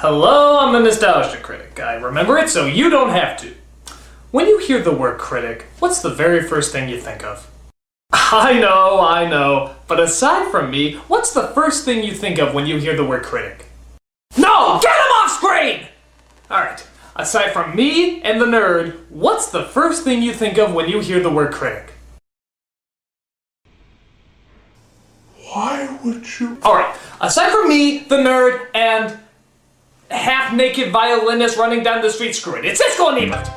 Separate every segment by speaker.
Speaker 1: Hello, I'm the Nostalgia Critic. I remember it so you don't have to. When you hear the word critic, what's the very first thing you think of? I know, but aside from me, what's the first thing you think of when you hear the word critic? No! Get him off screen! Alright, aside from me and the nerd, what's the first thing you think of when you hear the word critic?
Speaker 2: Why would you?
Speaker 1: Alright, aside from me, the nerd, and half-naked violinist running down the street, screw it, it's Siskel and Ebert!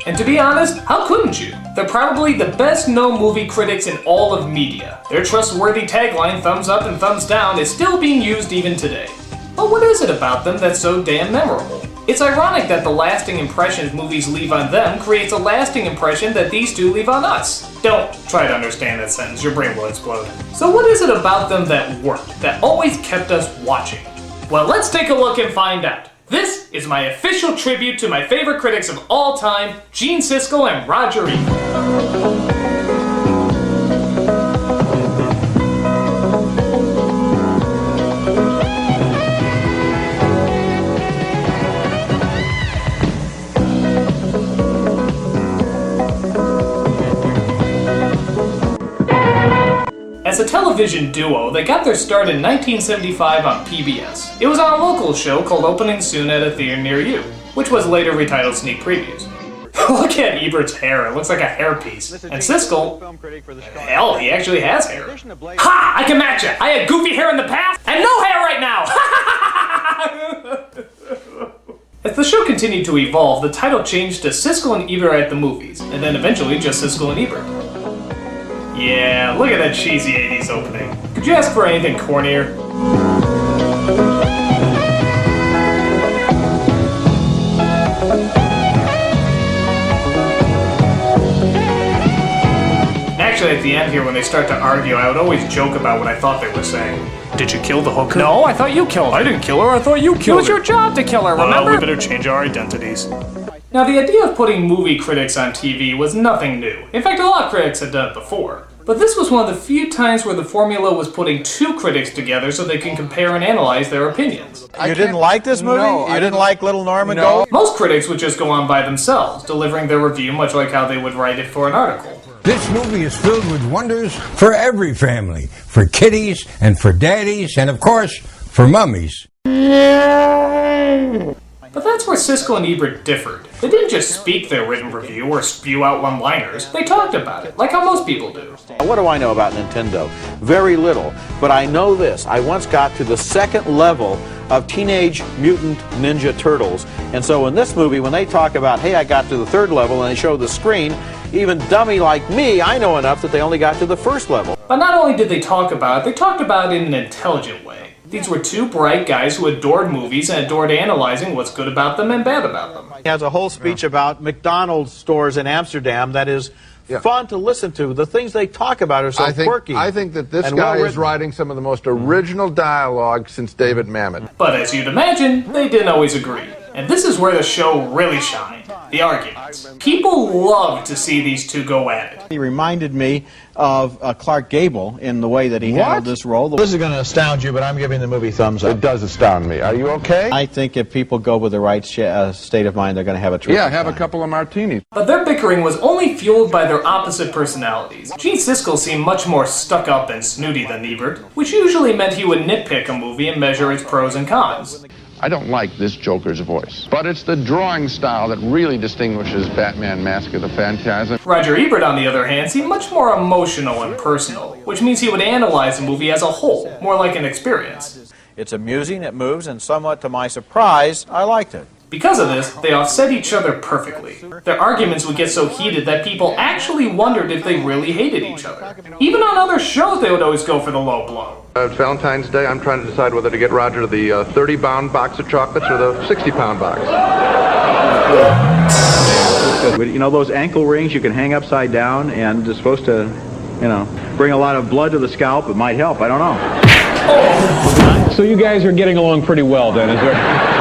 Speaker 1: And to be honest, how couldn't you? They're probably the best-known movie critics in all of media. Their trustworthy tagline, thumbs up and thumbs down, is still being used even today. But what is it about them that's so damn memorable? It's ironic that the lasting impressions movies leave on them creates a lasting impression that these two leave on us. Don't try to understand that sentence, your brain will explode. So what is it about them that worked, that always kept us watching? Well, let's take a look and find out. This is my official tribute to my favorite critics of all time, Gene Siskel and Roger Ebert. As a television duo, they got their start in 1975 on PBS. It was on a local show called Opening Soon at a Theater Near You, which was later retitled Sneak Previews. Look at Ebert's hair, it looks like a hairpiece. And Siskel, hell, he actually has hair. Ha! I can match it! I had goofy hair in the past, and no hair right now! As the show continued to evolve, the title changed to Siskel and Ebert at the Movies, and then eventually just Siskel and Ebert. Yeah, look at that cheesy 80s opening. Could you ask for anything cornier? Actually, at the end here, when they start to argue, I would always joke about what I thought they were saying. Did you kill the hooker? No, I thought you killed her. I didn't kill her, I thought you killed her. It was your job to kill her, remember? We better change our identities. Now, the idea of putting movie critics on TV was nothing new. In fact, a lot of critics had done it before. But this was one of the few times where the formula was putting two critics together so they can compare and analyze their opinions.
Speaker 3: You didn't like this movie?
Speaker 2: No,
Speaker 3: you didn't like Little Norman?
Speaker 2: No.
Speaker 1: Most critics would just go on by themselves, delivering their review much like how they would write it for an article.
Speaker 4: This movie is filled with wonders for every family. For kiddies, and for daddies, and of course, for mummies.
Speaker 1: But that's where Siskel and Ebert differed. They didn't just speak their written review or spew out one-liners. They talked about it, like how most people do.
Speaker 5: What do I know about Nintendo? Very little. But I know this. I once got to the second level of Teenage Mutant Ninja Turtles. And so in this movie, when they talk about, hey, I got to the third level, and they show the screen, even dummy like me, I know enough that they only got to the first level.
Speaker 1: But not only did they talk about it, they talked about it in an intelligent way. These were two bright guys who adored movies and adored analyzing what's good about them and bad about them.
Speaker 5: He has a whole speech about McDonald's stores in Amsterdam that is fun to listen to. The things they talk about are so quirky.
Speaker 2: I think that this guy is writing some of the most original dialogue since David Mamet.
Speaker 1: But as you'd imagine, they didn't always agree. And this is where the show really shined. The arguments. People love to see these two go at it.
Speaker 5: He reminded me of Clark Gable in the way that he handled this role. This is going to astound you, but I'm giving the movie thumbs up.
Speaker 2: It does astound me. Are you okay?
Speaker 5: I think if people go with the right state of mind, they're going to have a terrific
Speaker 2: have
Speaker 5: time.
Speaker 2: a couple of martinis.
Speaker 1: But their bickering was only fueled by their opposite personalities. Gene Siskel seemed much more stuck-up and snooty than Ebert, which usually meant he would nitpick a movie and measure its pros and cons.
Speaker 2: I don't like this Joker's voice, but it's the drawing style that really distinguishes Batman Mask of the Phantasm.
Speaker 1: Roger Ebert, on the other hand, seemed much more emotional and personal, which means he would analyze the movie as a whole, more like an experience.
Speaker 5: It's amusing, it moves, and somewhat to my surprise, I liked it.
Speaker 1: Because of this, they offset each other perfectly. Their arguments would get so heated that people actually wondered if they really hated each other. Even on other shows, they would always go for the low blow.
Speaker 2: Valentine's Day, I'm trying to decide whether to get Roger the 30-pound box of chocolates or the 60-pound box.
Speaker 6: You know those ankle rings you can hang upside down and it's supposed to, bring a lot of blood to the scalp? It might help, I don't know. Oh. So you guys are getting along pretty well then, is there?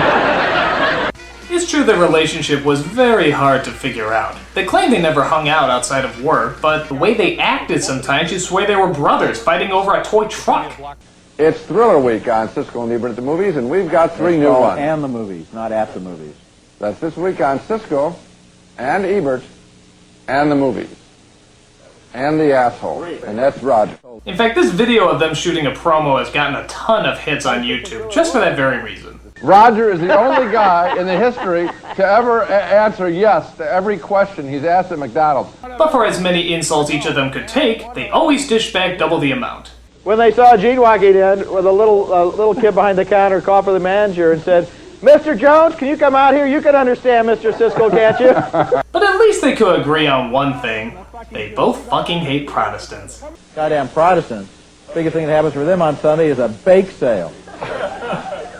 Speaker 1: It's true their relationship was very hard to figure out. They claim they never hung out outside of work, but the way they acted sometimes, you swear they were brothers fighting over a toy truck.
Speaker 2: It's Thriller Week on Siskel and Ebert at the movies, and we've got three new ones.
Speaker 6: And the movies, not at the movies.
Speaker 2: That's this week on Siskel and Ebert and the movies. And the asshole. And that's Roger.
Speaker 1: In fact, this video of them shooting a promo has gotten a ton of hits on YouTube, just for that very reason.
Speaker 2: Roger is the only guy in the history to ever answer yes to every question he's asked at McDonald's.
Speaker 1: But for as many insults each of them could take, they always dish back double the amount.
Speaker 7: When they saw Gene walking in with a little kid behind the counter called for the manager and said, "Mr. Jones, can you come out here? You can understand Mr. Siskel, can't you?"
Speaker 1: But at least they could agree on one thing. They both fucking hate Protestants.
Speaker 7: Goddamn Protestants. Biggest thing that happens for them on Sunday is a bake sale.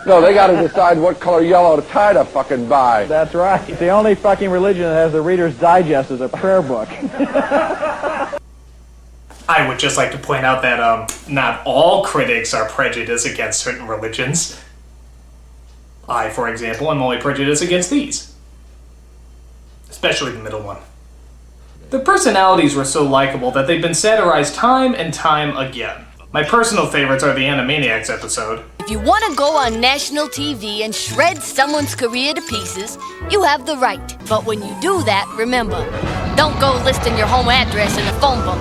Speaker 2: No, they got to decide what color yellow tie to fucking buy.
Speaker 7: That's right. The only fucking religion that has the Reader's Digest is a prayer book.
Speaker 1: I would just like to point out that not all critics are prejudiced against certain religions. I, for example, am only prejudiced against these. Especially the middle one. Their personalities were so likable that they've been satirized time and time again. My personal favorites are the Animaniacs episode.
Speaker 8: If you want to go on national TV and shred someone's career to pieces, you have the right. But when you do that, remember, don't go listing your home address in a phone book.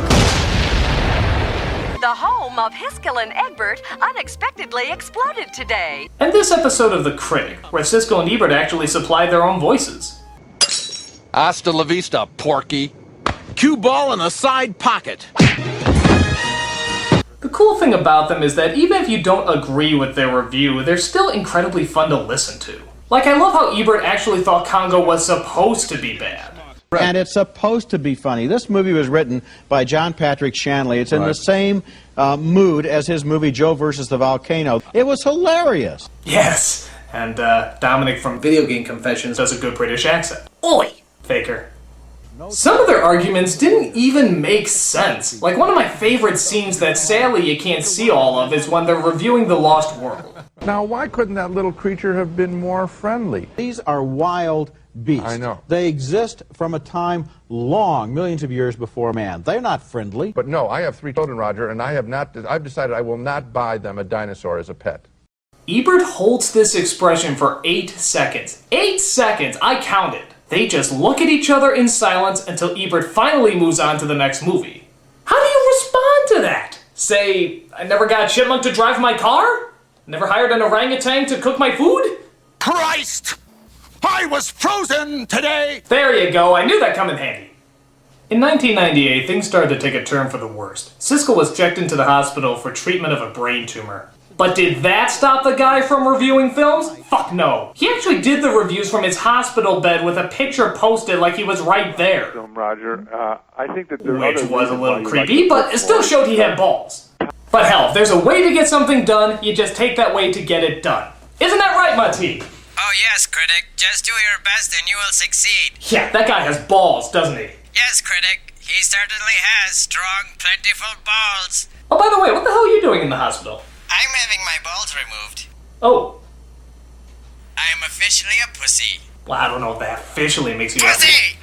Speaker 9: The home of Siskel and Ebert unexpectedly exploded today.
Speaker 1: And this episode of The Critic, where Siskel and Ebert actually supplied their own voices.
Speaker 5: Hasta la vista, porky. Cue ball in a side pocket.
Speaker 1: The cool thing about them is that even if you don't agree with their review, they're still incredibly fun to listen to. Like, I love how Ebert actually thought Congo was supposed to be bad.
Speaker 5: And it's supposed to be funny. This movie was written by John Patrick Shanley. It's in the same mood as his movie Joe versus the Volcano. It was hilarious.
Speaker 1: Yes, and Dominic from Video Game Confessions does a good British accent. Oi! Faker. Some of their arguments didn't even make sense. Like, one of my favorite scenes that sadly you can't see all of is when they're reviewing The Lost World.
Speaker 2: Now, why couldn't that little creature have been more friendly?
Speaker 5: These are wild beasts.
Speaker 2: I know.
Speaker 5: They exist from a time long, millions of years before man. They're not friendly.
Speaker 2: But no, I have 3 children, Roger, and I've decided I will not buy them a dinosaur as a pet.
Speaker 1: Ebert holds this expression for 8 seconds. 8 seconds! I counted. They just look at each other in silence until Ebert finally moves on to the next movie. How do you respond to that? Say, I never got a chipmunk to drive my car? Never hired an orangutan to cook my food?
Speaker 10: Christ! I was frozen today!
Speaker 1: There you go, I knew that'd come in handy. In 1998, things started to take a turn for the worst. Siskel was checked into the hospital for treatment of a brain tumor. But did that stop the guy from reviewing films? Fuck no. He actually did the reviews from his hospital bed with a picture posted like he was right there.
Speaker 11: Roger, I think that
Speaker 1: which was a little creepy, but it still showed he had balls. But hell, if there's a way to get something done, you just take that way to get it done. Isn't that right, Mati?
Speaker 12: Oh yes, critic. Just do your best and you will succeed.
Speaker 1: Yeah, that guy has balls, doesn't he?
Speaker 12: Yes, critic. He certainly has strong, plentiful balls.
Speaker 1: Oh, by the way, what the hell are you doing in the hospital?
Speaker 12: I'm having my balls removed.
Speaker 1: Oh.
Speaker 12: I am officially a pussy.
Speaker 1: Well, I don't know if that officially makes you
Speaker 12: pussy!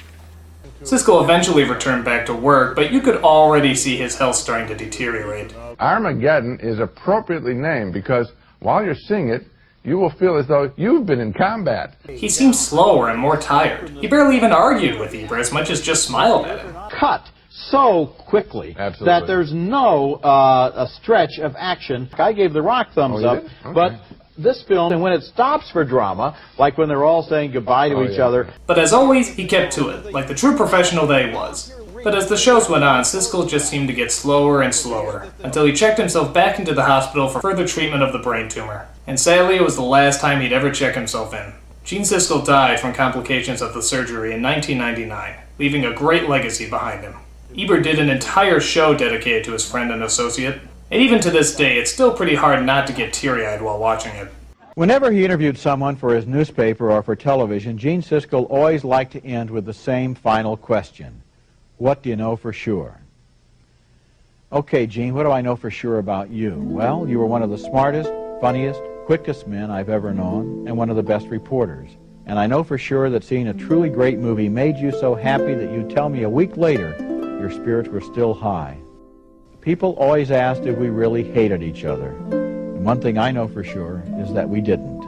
Speaker 1: Siskel eventually returned back to work, but you could already see his health starting to deteriorate.
Speaker 2: Armageddon is appropriately named because while you're seeing it, you will feel as though you've been in combat.
Speaker 1: He seemed slower and more tired. He barely even argued with Ebert as much as just smiled at him.
Speaker 5: Cut so quickly that there's no a stretch of action. I gave The Rock thumbs up,
Speaker 2: okay.
Speaker 5: But this film, and when it stops for drama, like when they're all saying goodbye to each other.
Speaker 1: But as always, he kept to it, like the true professional that he was. But as the shows went on, Siskel just seemed to get slower and slower, until he checked himself back into the hospital for further treatment of the brain tumor. And sadly, it was the last time he'd ever check himself in. Gene Siskel died from complications of the surgery in 1999, leaving a great legacy behind him. Ebert did an entire show dedicated to his friend and associate, and even to this day, it's still pretty hard not to get teary-eyed while watching it.
Speaker 6: Whenever he interviewed someone for his newspaper or for television, Gene Siskel always liked to end with the same final question. What do you know for sure? Okay, Gene, what do I know for sure about you? Well, you were one of the smartest, funniest, quickest men I've ever known, and one of the best reporters. And I know for sure that seeing a truly great movie made you so happy that you'd tell me a week later your spirits were still high. People always asked if we really hated each other. One thing I know for sure is that we didn't.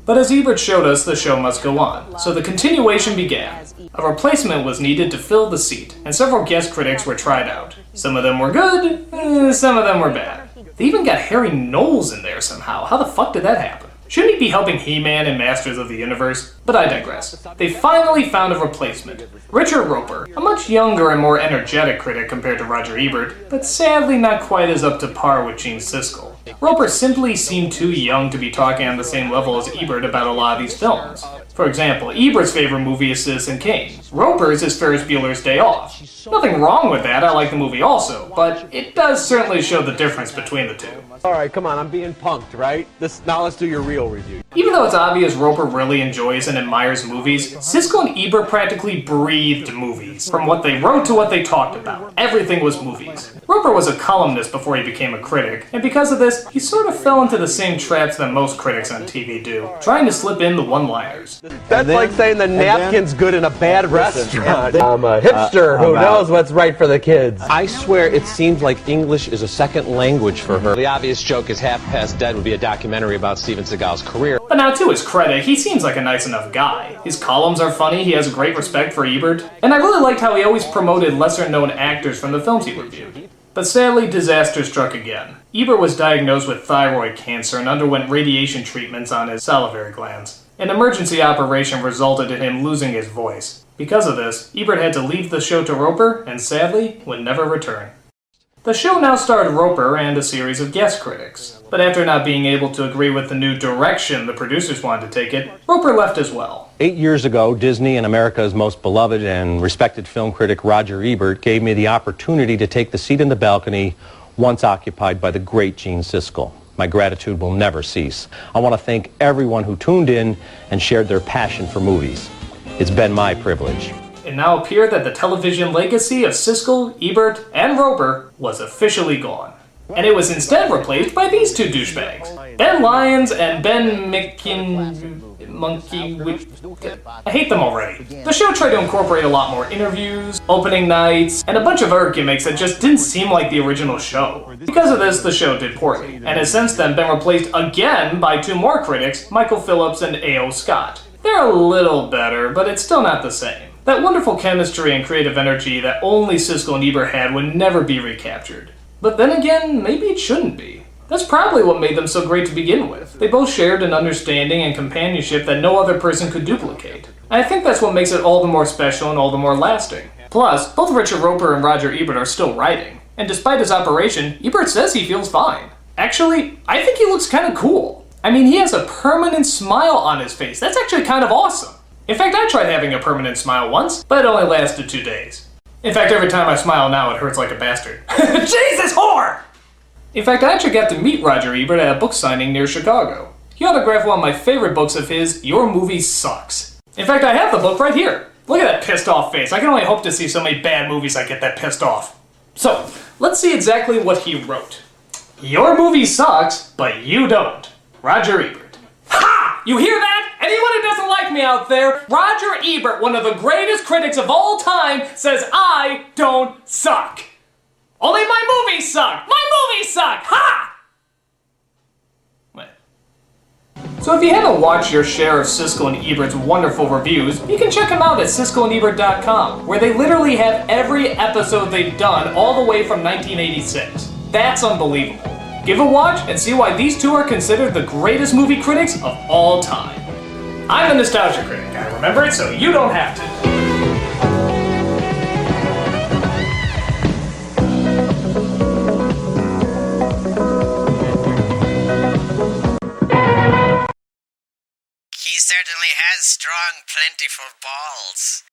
Speaker 1: But as Ebert showed us, the show must go on, so the continuation began. A replacement was needed to fill the seat, and several guest critics were tried out. Some of them were good, some of them were bad. They even got Harry Knowles in there somehow. How the fuck did that happen? Shouldn't he be helping He-Man and Masters of the Universe? But I digress. They finally found a replacement. Richard Roper, a much younger and more energetic critic compared to Roger Ebert, but sadly not quite as up to par with Gene Siskel. Roper simply seemed too young to be talking on the same level as Ebert about a lot of these films. For example, Ebert's favorite movie is Citizen Kane. Roper's is Ferris Bueller's Day Off. Nothing wrong with that, I like the movie also, but it does certainly show the difference between the two.
Speaker 13: Alright, come on, I'm being punked, right? Now let's do your real review.
Speaker 1: Even though it's obvious Roper really enjoys and admires movies, Siskel and Ebert practically breathed movies. From what they wrote to what they talked about, everything was movies. Roper was a columnist before he became a critic, and because of this, he sort of fell into the same traps that most critics on TV do, trying to slip in the one-liners.
Speaker 13: That's like saying the napkin's good in a bad restaurant. I'm a hipster who knows what's right for the kids. I swear it seems like English is a second language for her. The obvious joke is Half Past Dead would be a documentary about Steven Seagal's career.
Speaker 1: But now, to his credit, he seems like a nice enough guy. His columns are funny, he has great respect for Ebert, and I really liked how he always promoted lesser-known actors from the films he reviewed. But sadly, disaster struck again. Ebert was diagnosed with thyroid cancer and underwent radiation treatments on his salivary glands. An emergency operation resulted in him losing his voice. Because of this, Ebert had to leave the show to Roper, and sadly, would never return. The show now starred Roper and a series of guest critics, but after not being able to agree with the new direction the producers wanted to take it, Roper left as well.
Speaker 13: 8 years ago, Disney and America's most beloved and respected film critic Roger Ebert gave me the opportunity to take the seat in the balcony once occupied by the great Gene Siskel. My gratitude will never cease. I want to thank everyone who tuned in and shared their passion for movies. It's been my privilege.
Speaker 1: It now appeared that the television legacy of Siskel, Ebert, and Roper was officially gone. And it was instead replaced by these two douchebags. Ben Lyons and Ben I hate them already. The show tried to incorporate a lot more interviews, opening nights, and a bunch of other gimmicks that just didn't seem like the original show. Because of this, the show did poorly, and has since then been replaced again by two more critics, Michael Phillips and A.O. Scott. They're a little better, but it's still not the same. That wonderful chemistry and creative energy that only Siskel and Ebert had would never be recaptured. But then again, maybe it shouldn't be. That's probably what made them so great to begin with. They both shared an understanding and companionship that no other person could duplicate. And I think that's what makes it all the more special and all the more lasting. Plus, both Richard Roper and Roger Ebert are still writing. And despite his operation, Ebert says he feels fine. Actually, I think he looks kind of cool. I mean, he has a permanent smile on his face. That's actually kind of awesome. In fact, I tried having a permanent smile once, but it only lasted 2 days. In fact, every time I smile now, it hurts like a bastard. Jesus, whore! In fact, I actually got to meet Roger Ebert at a book signing near Chicago. He autographed one of my favorite books of his, Your Movie Sucks. In fact, I have the book right here. Look at that pissed off face. I can only hope to see so many bad movies I get that pissed off. So, let's see exactly what he wrote. Your movie sucks, but you don't. Roger Ebert. Ha! You hear that? Anyone who doesn't like me out there, Roger Ebert, one of the greatest critics of all time, says I don't suck. Only my movies suck! My movies suck! Ha! Wait. So if you haven't watched your share of Siskel and Ebert's wonderful reviews, you can check them out at siskelandebert.com, where they literally have every episode they've done all the way from 1986. That's unbelievable. Give a watch and see why these two are considered the greatest movie critics of all time. I'm a nostalgia critic. I remember it so you don't have to.
Speaker 12: He certainly has strong, plentiful balls.